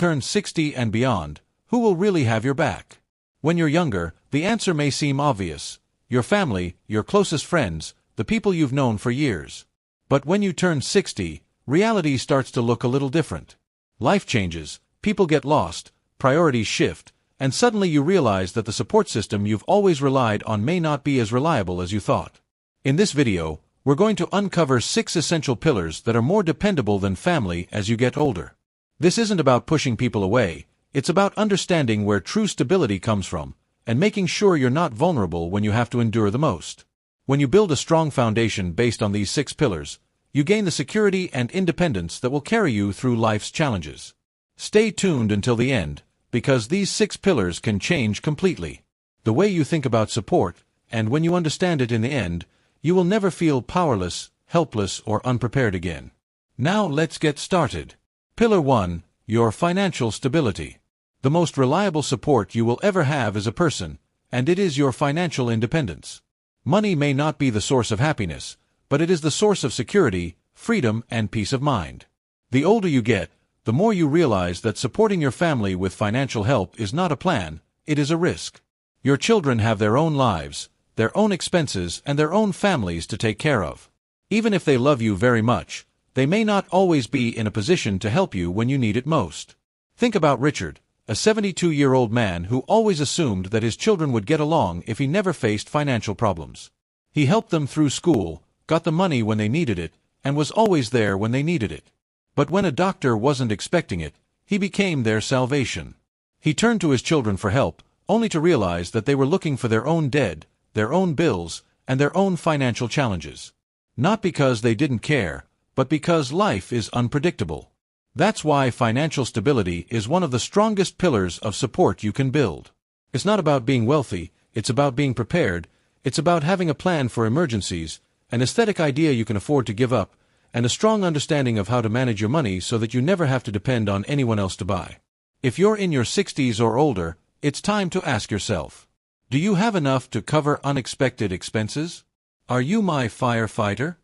turn 60 and beyond, who will really have your back? When you're younger, the answer may seem obvious. Your family, your closest friends, the people you've known for years. But when you turn 60, reality starts to look a little different. Life changes, people get lost, priorities shift, and suddenly you realize that the support system you've always relied on may not be as reliable as you thought. In this video, we're going to uncover 6 essential pillars that are more dependable than family as you get older. This isn't about pushing people away, it's about understanding where true stability comes from, and making sure you're not vulnerable when you have to endure the most. When you build a strong foundation based on these 6 pillars, you gain the security and independence that will carry you through life's challenges. Stay tuned until the end, because these 6 pillars can change completely the way you think about support, and when you understand it in the end, you will never feel powerless, helpless, or unprepared again. Now let's get started. Pillar 1. Your financial stability. The most reliable support you will ever have as a person, and it is your financial independence. Money may not be the source of happiness, but it is the source of security, freedom, and peace of mind. The older you get, the more you realize that supporting your family with financial help is not a plan, it is a risk. Your children have their own lives, their own expenses, and their own families to take care of. Even if they love you very much, they may not always be in a position to help you when you need it most. Think about Richard, a 72-year-old man who always assumed that his children would get along if he never faced financial problems. He helped them through school, got the money when they needed it, and was always there when they needed it. But when a doctor wasn't expecting it, he became their salvation. He turned to his children for help, only to realize that they were looking for their own debt, their own bills, and their own financial challenges. Not because they didn't care, but because life is unpredictable. That's why financial stability is one of the strongest pillars of support you can build. It's not about being wealthy, it's about being prepared, it's about having a plan for emergencies, an aesthetic idea you can afford to give up, and a strong understanding of how to manage your money so that you never have to depend on anyone else to buy. If you're in your 60s or older, it's time to ask yourself, do you have enough to cover unexpected expenses? Are you my firefighter?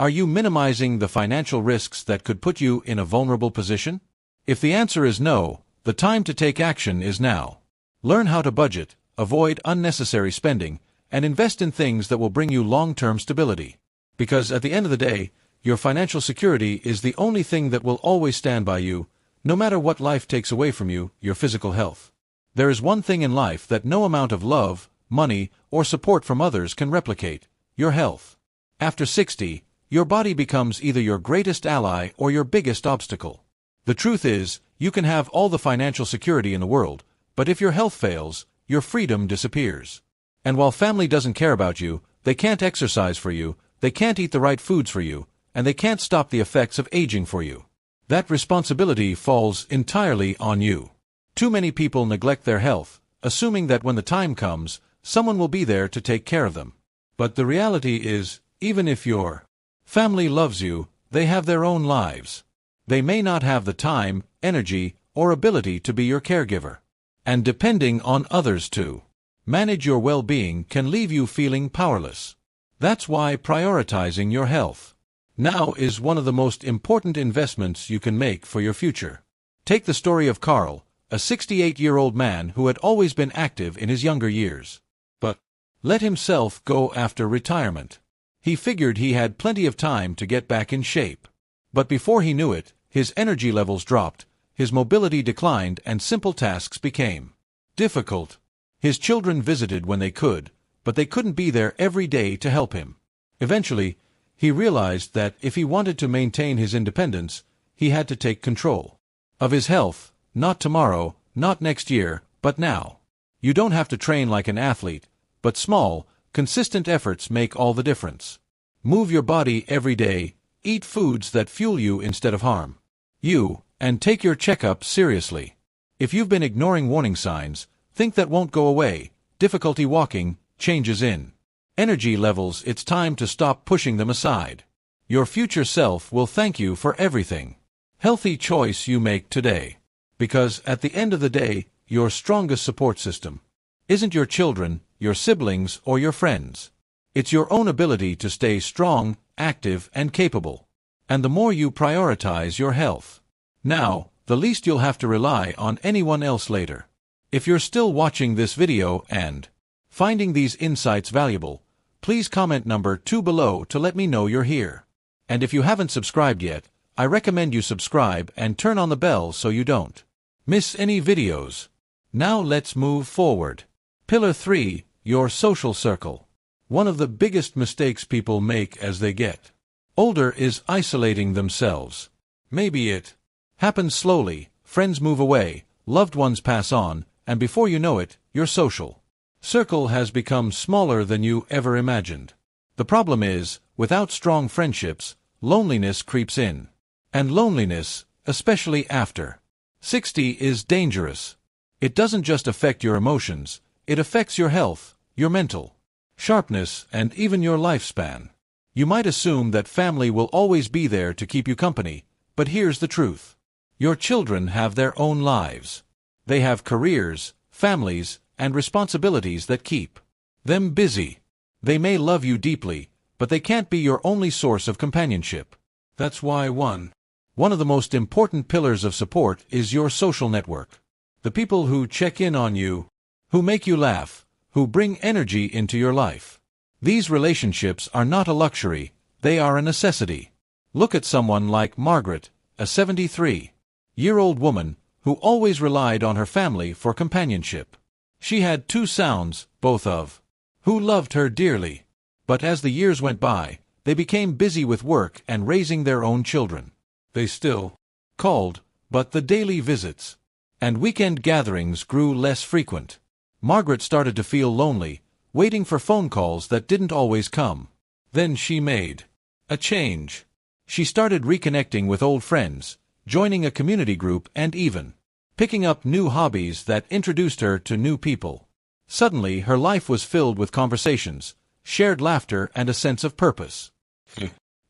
Are you minimizing the financial risks that could put you in a vulnerable position? If the answer is no, the time to take action is now. Learn how to budget, avoid unnecessary spending, and invest in things that will bring you long-term stability. Because at the end of the day, your financial security is the only thing that will always stand by you, no matter what life takes away from you, your physical health. There is one thing in life that no amount of love, money, or support from others can replicate: your health. After 60, your body becomes either your greatest ally or your biggest obstacle. The truth is, you can have all the financial security in the world, but if your health fails, your freedom disappears. And while family doesn't care about you, they can't exercise for you, they can't eat the right foods for you, and they can't stop the effects of aging for you. That responsibility falls entirely on you. Too many people neglect their health, assuming that when the time comes, someone will be there to take care of them. But the reality is, even if your family loves you, they have their own lives. They may not have the time, energy, or ability to be your caregiver. And depending on others to manage your well-being can leave you feeling powerless. That's why prioritizing your health now is one of the most important investments you can make for your future. Take the story of Carl, a 68-year-old man who had always been active in his younger years, but let himself go after retirement. He figured he had plenty of time to get back in shape. But before he knew it, his energy levels dropped, his mobility declined, and simple tasks became difficult. His children visited when they could, but they couldn't be there every day to help him. Eventually, he realized that if he wanted to maintain his independence, he had to take control of his health, not tomorrow, not next year, but now. You don't have to train like an athlete, but small, consistent efforts make all the difference. Move your body every day, eat foods that fuel you instead of harm you, and take your checkup seriously. If you've been ignoring warning signs, think that won't go away: difficulty walking, changes in energy levels, it's time to stop pushing them aside. Your future self will thank you for everything healthy choice you make today. Because at the end of the day, your strongest support system isn't your children, your siblings, or your friends. It's your own ability to stay strong, active, and capable. And the more you prioritize your health now, the least you'll have to rely on anyone else later. If you're still watching this video and finding these insights valuable, please comment number 2 below to let me know you're here. And if you haven't subscribed yet, I recommend you subscribe and turn on the bell so you don't miss any videos. Now let's move forward. Pillar 3, your social circle. One of the biggest mistakes people make as they get older is isolating themselves. Maybe it happens slowly, friends move away, loved ones pass on, and before you know it, your social circle has become smaller than you ever imagined. The problem is, without strong friendships, loneliness creeps in. And loneliness, especially after 60, is dangerous. It doesn't just affect your emotions, it affects your health, your mental sharpness, and even your lifespan. You might assume that family will always be there to keep you company, but here's the truth. Your children have their own lives. They have careers, families, and responsibilities that keep them busy. They may love you deeply, but they can't be your only source of companionship. That's why one of the most important pillars of support is your social network. The people who check in on you, who make you laugh, who bring energy into your life. These relationships are not a luxury, they are a necessity. Look at someone like Margaret, a 73-year-old woman who always relied on her family for companionship. She had 2 sons, both of who loved her dearly. But as the years went by, they became busy with work and raising their own children. They still called, but the daily visits and weekend gatherings grew less frequent. Margaret started to feel lonely, waiting for phone calls that didn't always come. Then she made a change. She started reconnecting with old friends, joining a community group, and even picking up new hobbies that introduced her to new people. Suddenly, her life was filled with conversations, shared laughter, and a sense of purpose.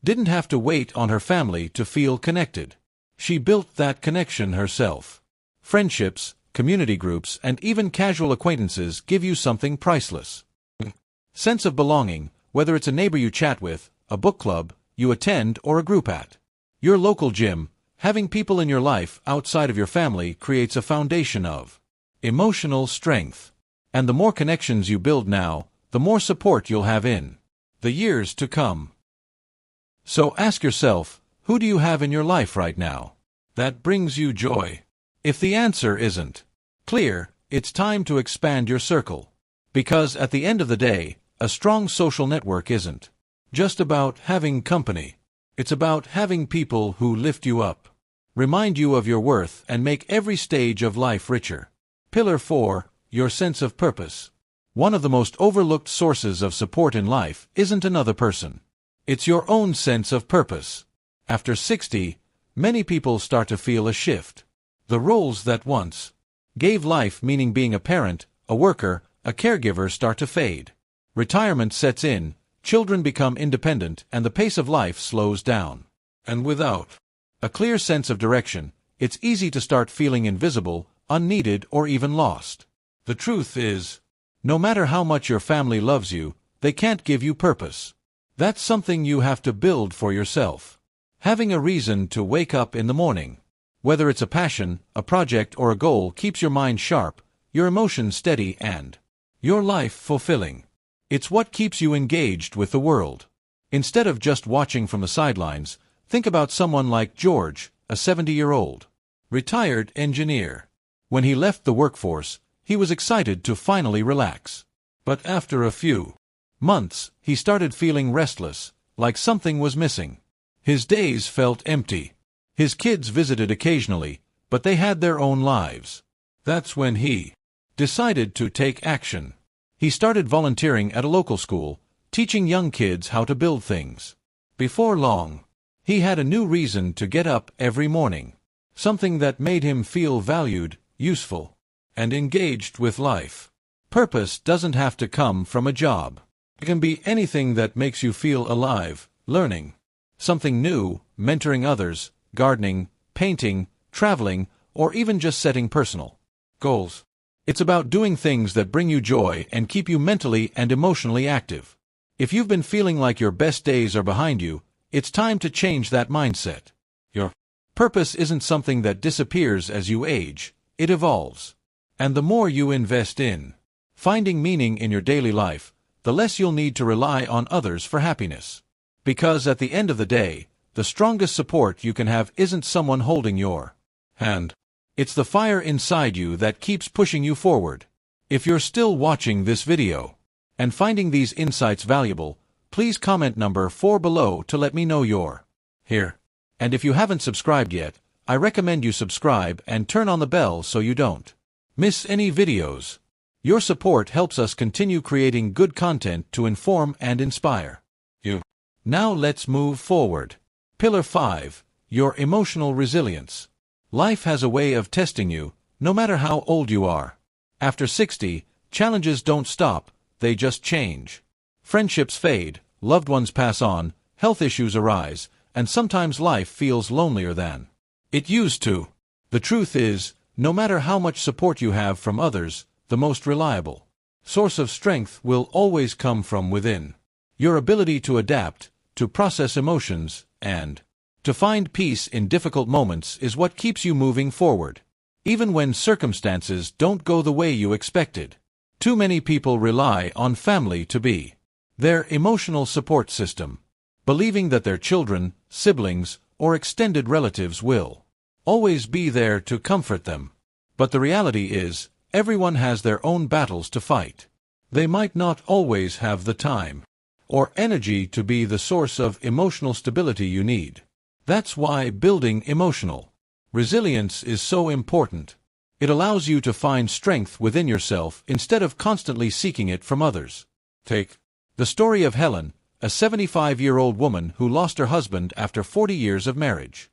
Didn't have to wait on her family to feel connected. She built that connection herself. Friendships, community groups, and even casual acquaintances give you something priceless. Sense of belonging, whether it's a neighbor you chat with, a book club you attend, or a group at your local gym. Having people in your life outside of your family creates a foundation of emotional strength. And the more connections you build now, the more support you'll have in the years to come. So ask yourself, who do you have in your life right now that brings you joy? If the answer isn't clear, it's time to expand your circle. Because at the end of the day, a strong social network isn't just about having company. It's about having people who lift you up, remind you of your worth, and make every stage of life richer. Pillar 4, your sense of purpose. One of the most overlooked sources of support in life isn't another person. It's your own sense of purpose. After 60, many people start to feel a shift. The roles that once gave life meaning, being a parent, a worker, a caregiver, start to fade. Retirement sets in, children become independent, and the pace of life slows down. And without a clear sense of direction, it's easy to start feeling invisible, unneeded, or even lost. The truth is, no matter how much your family loves you, they can't give you purpose. That's something you have to build for yourself. Having a reason to wake up in the morning, whether it's a passion, a project, or a goal, keeps your mind sharp, your emotions steady, and your life fulfilling. It's what keeps you engaged with the world. Instead of just watching from the sidelines, think about someone like George, a 70-year-old retired engineer. When he left the workforce, he was excited to finally relax. But after a few months, he started feeling restless, like something was missing. His days felt empty. His kids visited occasionally, but they had their own lives. That's when he decided to take action. He started volunteering at a local school, teaching young kids how to build things. Before long, he had a new reason to get up every morning. Something that made him feel valued, useful, and engaged with life. Purpose doesn't have to come from a job. It can be anything that makes you feel alive, learning something new, mentoring others, gardening, painting, traveling, or even just setting personal goals. It's about doing things that bring you joy and keep you mentally and emotionally active. If you've been feeling like your best days are behind you, it's time to change that mindset. Your Purpose isn't something that disappears as you age, it evolves. And the more you invest in finding meaning in your daily life, the less you'll need to rely on others for happiness. Because at the end of the day, the strongest support you can have isn't someone holding your hand. It's the fire inside you that keeps pushing you forward. If you're still watching this video and finding these insights valuable, please comment number 4 below to let me know you're here. And if you haven't subscribed yet, I recommend you subscribe and turn on the bell so you don't miss any videos. Your support helps us continue creating good content to inform and inspire you. Now let's move forward. Pillar 5. Your emotional resilience. Life has a way of testing you, no matter how old you are. After 60, challenges don't stop, they just change. Friendships fade, loved ones pass on, health issues arise, and sometimes life feels lonelier than it used to. The truth is, no matter how much support you have from others, the most reliable source of strength will always come from within. Your ability to adapt, to process emotions, and to find peace in difficult moments is what keeps you moving forward, even when circumstances don't go the way you expected. Too many people rely on family to be their emotional support system, believing that their children, siblings, or extended relatives will always be there to comfort them. But the reality is, everyone has their own battles to fight. They might not always have the time or energy to be the source of emotional stability you need. That's why building emotional resilience is so important. It allows you to find strength within yourself instead of constantly seeking it from others. Take the story of Helen, a 75-year-old woman who lost her husband after 40 years of marriage.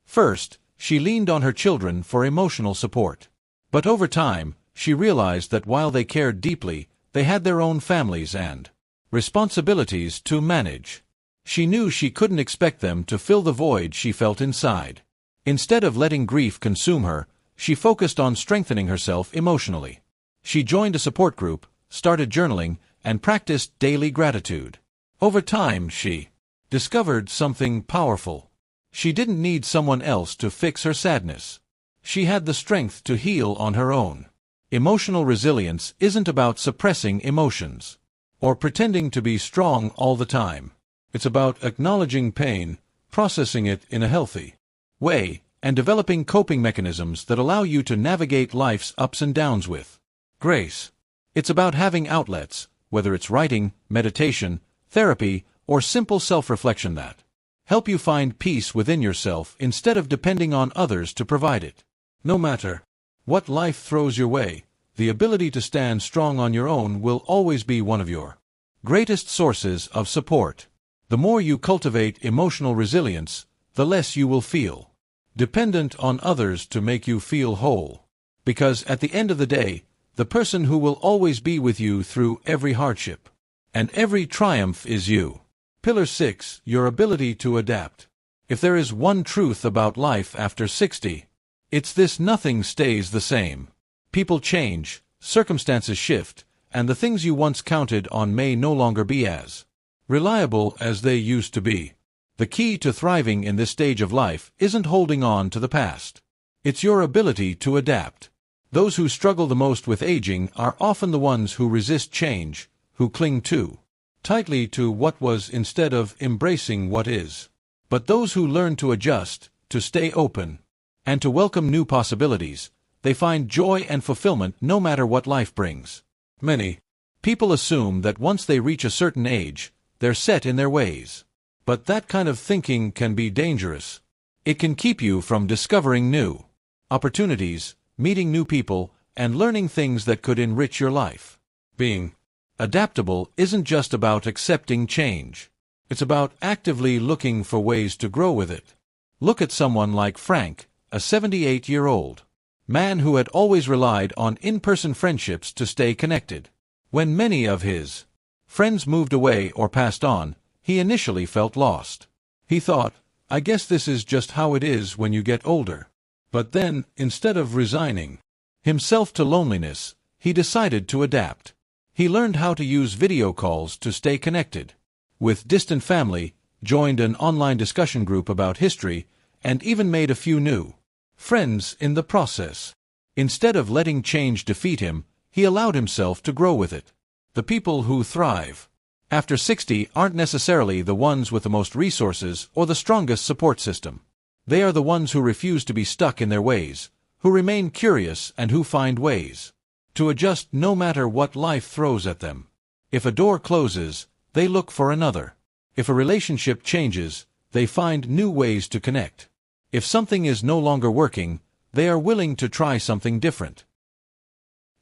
First, she leaned on her children for emotional support. But over time, she realized that while they cared deeply, they had their own families and responsibilities to manage. She knew she couldn't expect them to fill the void she felt inside. Instead of letting grief consume her, she focused on strengthening herself emotionally. She joined a support group, started journaling, and practiced daily gratitude. Over time, she discovered something powerful. She didn't need someone else to fix her sadness. She had the strength to heal on her own. Emotional resilience isn't about suppressing emotions or pretending to be strong all the time. It's about acknowledging pain, processing it in a healthy way, and developing coping mechanisms that allow you to navigate life's ups and downs with grace. It's about having outlets, whether it's writing, meditation, therapy, or simple self-reflection that help you find peace within yourself instead of depending on others to provide it. No matter what life throws your way, the ability to stand strong on your own will always be one of your greatest sources of support. The more you cultivate emotional resilience, the less you will feel dependent on others to make you feel whole. Because at the end of the day, the person who will always be with you through every hardship and every triumph is you. Pillar 6. Your ability to adapt. If there is one truth about life after 60, it's this: nothing stays the same. People change, circumstances shift, and the things you once counted on may no longer be as reliable as they used to be. The key to thriving in this stage of life isn't holding on to the past. It's your ability to adapt. Those who struggle the most with aging are often the ones who resist change, who cling too tightly to what was instead of embracing what is. But those who learn to adjust, to stay open, and to welcome new possibilities, they find joy and fulfillment no matter what life brings. Many people assume that once they reach a certain age, they're set in their ways. But that kind of thinking can be dangerous. It can keep you from discovering new opportunities, meeting new people, and learning things that could enrich your life. Being adaptable isn't just about accepting change. It's about actively looking for ways to grow with it. Look at someone like Frank, a 78-year-old man who had always relied on in-person friendships to stay connected. When many of his friends moved away or passed on, he initially felt lost. He thought, "I guess this is just how it is when you get older." But then, instead of resigning himself to loneliness, he decided to adapt. He learned how to use video calls to stay connected with distant family, joined an online discussion group about history, and even made a few new friends in the process. Instead of letting change defeat him, he allowed himself to grow with it. The people who thrive after 60 aren't necessarily the ones with the most resources or the strongest support system. They are the ones who refuse to be stuck in their ways, who remain curious and who find ways to adjust no matter what life throws at them. If a door closes, they look for another. If a relationship changes, they find new ways to connect. If something is no longer working, they are willing to try something different.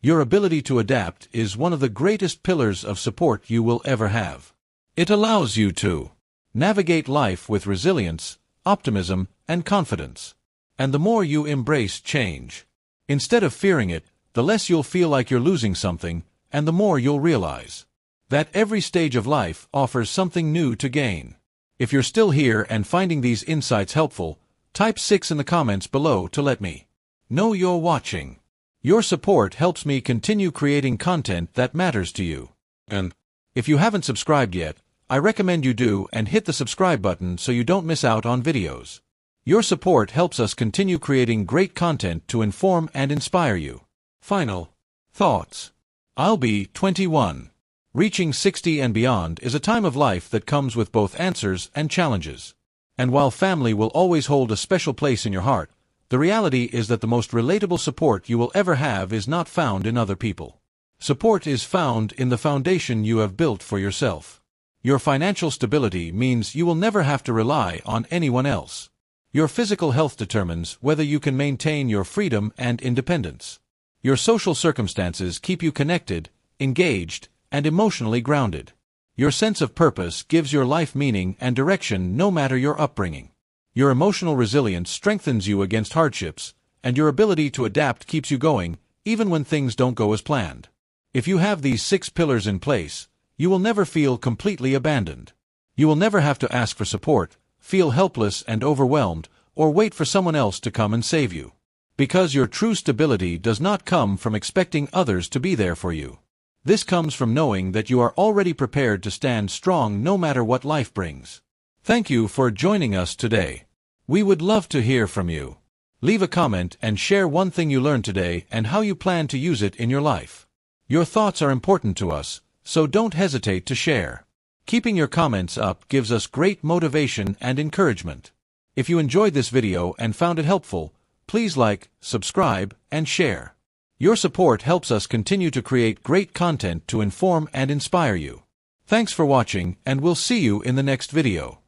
Your ability to adapt is one of the greatest pillars of support you will ever have. It allows you to navigate life with resilience, optimism, and confidence. And the more you embrace change, instead of fearing it, the less you'll feel like you're losing something, and the more you'll realize that every stage of life offers something new to gain. If you're still here and finding these insights helpful, type 6 in the comments below to let me know you're watching. Your support helps me continue creating content that matters to you. And if you haven't subscribed yet, I recommend you do and hit the subscribe button so you don't miss out on videos. Your support helps us continue creating great content to inform and inspire you. Final thoughts. I'll be 21. Reaching 60 and beyond is a time of life that comes with both answers and challenges. And while family will always hold a special place in your heart, the reality is that the most relatable support you will ever have is not found in other people. Support is found in the foundation you have built for yourself. Your financial stability means you will never have to rely on anyone else. Your physical health determines whether you can maintain your freedom and independence. Your social circumstances keep you connected, engaged, and emotionally grounded. Your sense of purpose gives your life meaning and direction no matter your upbringing. Your emotional resilience strengthens you against hardships, and your ability to adapt keeps you going, even when things don't go as planned. If you have these 6 pillars in place, you will never feel completely abandoned. You will never have to ask for support, feel helpless and overwhelmed, or wait for someone else to come and save you. Because your true stability does not come from expecting others to be there for you. This comes from knowing that you are already prepared to stand strong no matter what life brings. Thank you for joining us today. We would love to hear from you. Leave a comment and share one thing you learned today and how you plan to use it in your life. Your thoughts are important to us, so don't hesitate to share. Keeping your comments up gives us great motivation and encouragement. If you enjoyed this video and found it helpful, please like, subscribe, and share. Your support helps us continue to create great content to inform and inspire you. Thanks for watching, and we'll see you in the next video.